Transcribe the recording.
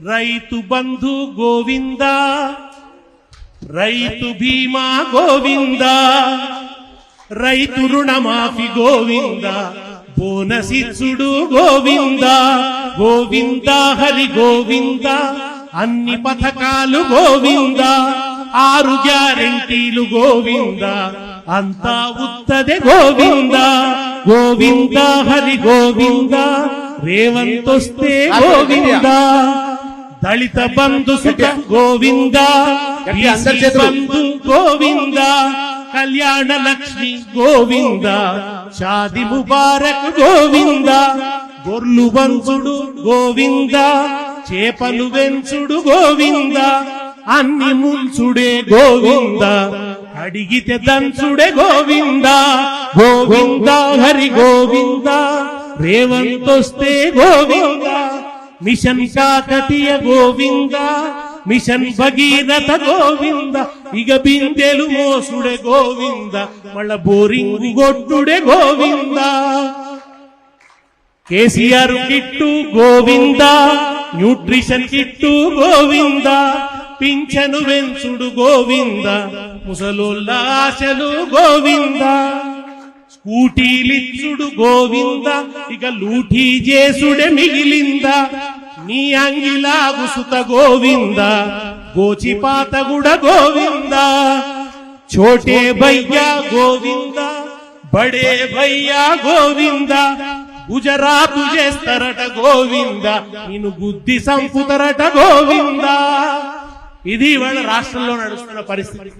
రైతు బంధు గోవింద, రైతు బీమా గోవింద, రైతు రుణమాఫీ గోవింద, బోనస్ ఇచ్చుడు గోవింద, గోవింద హరి గోవింద, అన్ని పథకాలు గోవింద, 6 గ్యారెంటీలు గోవింద, అంతా ఉత్తదే గోవింద, గోవింద హరి గోవింద, రేవంత్ వస్తే గోవింద, దళిత బంధు సుఖ గోవింద, బంధు గోవింద, కళ్యాణ లక్ష్మి గోవింద, షాది ముబారక్ గోవింద, గొర్లు వంచుడు గోవింద, చేపలు వెంచుడు గోవింద, అన్ని ముంచుడే గోవింద, అడిగితే దంచుడే గోవింద, గోవింద హరి గోవింద, రేవంత్ వస్తే గోవింద, మిషన్ కాకతీయ గోవింద, మిషన్ భగీరథ గోవింద, ఇక బిందెలు మోసుడే గోవింద, మళ్ళా బోరింగ్ గొడ్డుడే Govinda, KCR kit Govinda, nutrition kit Govinda, పింఛను వెంచుడు గోవింద, ముసలోళ్ళ ఆశలు గోవింద, స్కూటీలిచ్చుడు గోవింద, ఇక లూటీ చేసుడే మిగిలింద, నీ అంగిలాగు సుత గోవింద, గోచిపాతగుడ గోవింద, చోటే భయ్యా గోవింద, బడే భయ్యా గోవింద, గుజరాతు చేస్తారట గోవింద, నిన్ను బుద్ధి సంపుతారట గోవింద. ఇది వాళ్ళ రాష్ట్రంలో నడుస్తున్న పరిస్థితి.